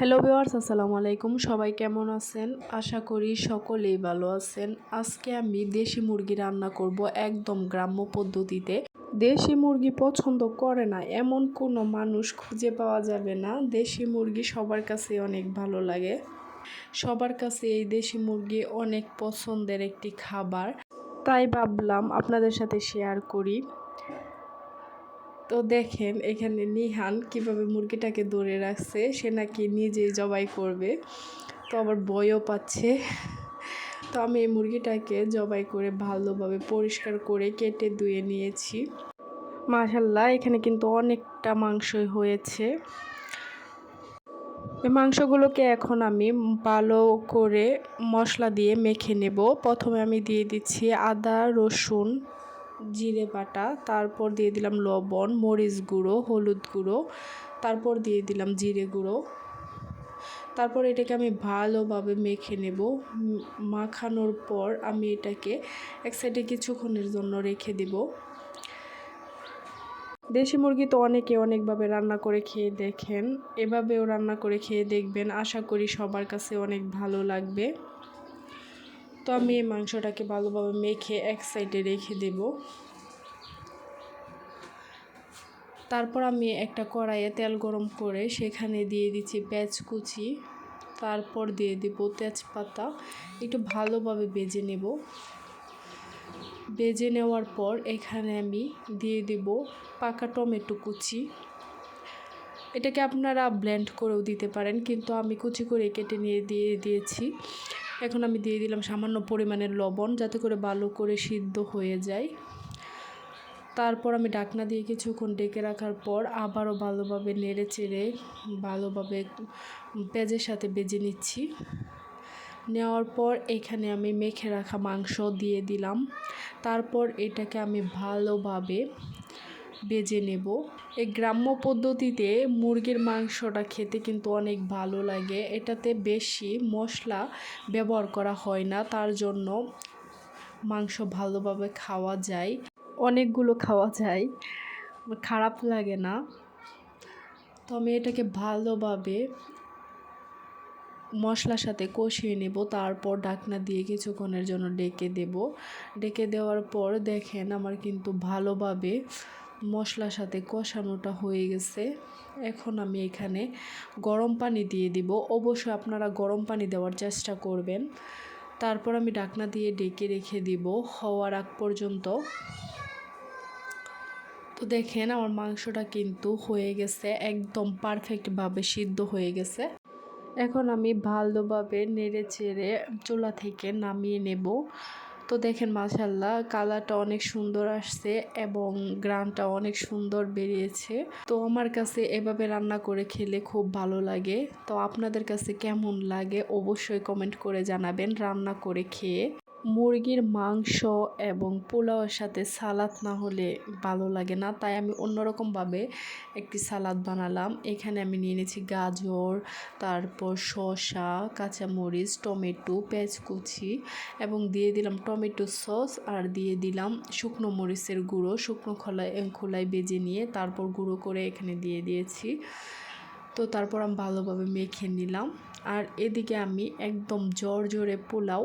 Hello viewers, আসসালামু আলাইকুম। সবাই কেমন আছেন? আশা করি সকলেই ভালো আছেন। আজকে আমি দেশি মুরগি রান্না করব একদম গ্রাম্য পদ্ধতিতে। দেশি মুরগি পছন্দ করে না এমন কোনো মানুষ খুঁজে পাওয়া যাবে না। দেশি মুরগি সবার কাছে অনেক ভালো লাগে। সবার কাছে এই দেশি মুরগি অনেক পছন্দের একটি খাবার। তাই ভাবলাম আপনাদের সাথে শেয়ার করি। তো দেখেন এখানে নিহান কিভাবে মুরগিটাকে ধরে রাখছে, সে নাকি নিজেই জবাই করবে। তো আবার ভয়ও পাচ্ছে। তো আমি এই মুরগিটাকে জবাই করে ভালোভাবে পরিষ্কার করে কেটে ধুয়ে নিয়েছি। মাশাআল্লাহ, এখানে কিন্তু অনেকটা মাংসই হয়েছে। এই মাংসগুলোকে এখন আমি ভালো করে মশলা দিয়ে মেখে নেব। প্রথমে আমি দিয়ে দিচ্ছি আদা, রসুন, জিরে বাটা, তারপর দিয়ে দিলাম লবণ, মরিচ গুঁড়ো, হলুদ গুঁড়ো, তারপর দিয়ে দিলাম জিরে গুঁড়ো। তারপর এটাকে আমি ভালোভাবে মেখে নেব। মাখানোর পর আমি এটাকে এক সাইডে কিছুক্ষণের জন্য রেখে দেব। দেশি মুরগি তো অনেকে অনেকভাবে রান্না করে খেয়ে দেখেন, এভাবেও রান্না করে খেয়ে দেখবেন। আশা করি সবার কাছে অনেক ভালো লাগবে। তো আমি এই মাংসটাকে ভালোভাবে মেখে এক সাইডে রেখে দেব। তারপর আমি একটা কড়াইয়ে তেল গরম করে সেখানে দিয়ে দিচ্ছি পেঁয়াজ কুচি, তারপর দিয়ে দেব তেজপাতা। একটু ভালোভাবে ভেজে নেব। ভেজে নেওয়ার পর এখানে আমি দিয়ে দেব পাকা টমেটো কুচি। এটাকে আপনারা ব্লেন্ড করেও দিতে পারেন, কিন্তু আমি কুচি করে কেটে নিয়ে দিয়েছি। এখন আমি দিয়ে দিলাম সামান্য পরিমাণের লবণ, যাতে করে ভালো করে সিদ্ধ হয়ে যায়। তারপর আমি ঢাকনা দিয়ে কিছুক্ষণ ঢেকে রাখার পর আবারও ভালোভাবে নেড়ে চেড়ে ভালোভাবে পেঁয়াজের সাথে ভেজে নিচ্ছি। নেওয়ার পর এখানে আমি মেখে রাখা মাংস দিয়ে দিলাম। তারপর এটাকে আমি ভালোভাবে ভেজে নেব। এই গ্রাম্য পদ্ধতিতে মুরগির মাংসটা খেতে কিন্তু অনেক ভালো লাগে। এটাতে বেশি মশলা ব্যবহার করা হয় না, তার জন্য মাংস ভালোভাবে খাওয়া যায়, অনেকগুলো খাওয়া যায়, খারাপ লাগে না। তো আমি এটাকে ভালোভাবে মশলার সাথে কষিয়ে নেব। তারপর ঢাকনা দিয়ে কিছুক্ষণের জন্য ডেকে দেব। ডেকে দেওয়ার পর দেখেন আমার কিন্তু ভালোভাবে মশলার সাথে কষানোটা হয়ে গেছে। এখন আমি এখানে গরম পানি দিয়ে দিব। অবশ্যই আপনারা গরম পানি দেওয়ার চেষ্টা করবেন। তারপর আমি ঢাকনা দিয়ে ডেকে রেখে দিব হওয়ার আগ পর্যন্ত। তো দেখেন আমার মাংসটা কিন্তু হয়ে গেছে, একদম পারফেক্টভাবে সিদ্ধ হয়ে গেছে। এখন আমি ভালোভাবে নেড়ে চেড়ে চুলা থেকে নামিয়ে নেব। তো দেখেন মাশাআল্লাহ, কালারটা অনেক সুন্দর আসছে এবং গ্রানটা অনেক সুন্দর বেরিয়েছে। তো আমার কাছে এভাবে রান্না করে খেলে খুব ভালো লাগে। তো আপনাদের কাছে কেমন লাগে অবশ্যই কমেন্ট করে জানাবেন। রান্না করে খেয়ে মুরগির মাংস এবং পোলাওয়ের সাথে সালাদ না হলে ভালো লাগে না, তাই আমি অন্যরকমভাবে একটি সালাদ বানালাম। এখানে আমি নিয়ে নিয়েছি গাজর, তারপর শসা, কাঁচামরিচ, টমেটো, পেঁয়াজ কুচি এবং দিয়ে দিলাম টমেটো সস, আর দিয়ে দিলাম শুকনো মরিচের গুঁড়ো। শুকনো খোলায় ভেজে নিয়ে তারপর গুঁড়ো করে এখানে দিয়ে দিয়েছি। তো তারপর আমি ভালোভাবে মেখে নিলাম। আর এদিকে আমি একদম জোরে পোলাও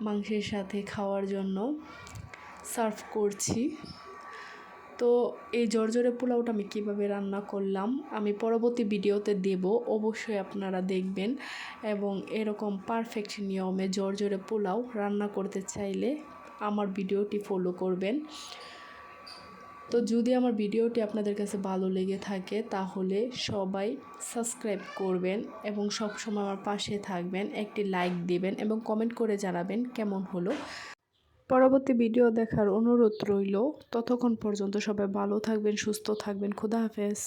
মাংসের সাথে খাওয়ার জন্য সার্ভ করছি। তো এই জর্জরে পোলাওটা আমি কীভাবে রান্না করলাম আমি পরবর্তী ভিডিওতে দেব, অবশ্যই আপনারা দেখবেন। এবং এরকম পারফেক্ট নিয়মে জর্জরে পোলাও রান্না করতে চাইলে আমার ভিডিওটি ফলো করবেন। তো যদি আমার ভিডিওটি আপনাদের কাছে ভালো লেগে থাকে তাহলে সবাই সাবস্ক্রাইব করবেন এবং সবসময় আমার পাশে থাকবেন, একটি লাইক দিবেন এবং কমেন্ট করে জানাবেন কেমন হলো। পরবর্তী ভিডিও দেখার অনুরোধ রইল। ততক্ষণ পর্যন্ত সবাই ভালো থাকবেন, সুস্থ থাকবেন। খোদা হাফেজ।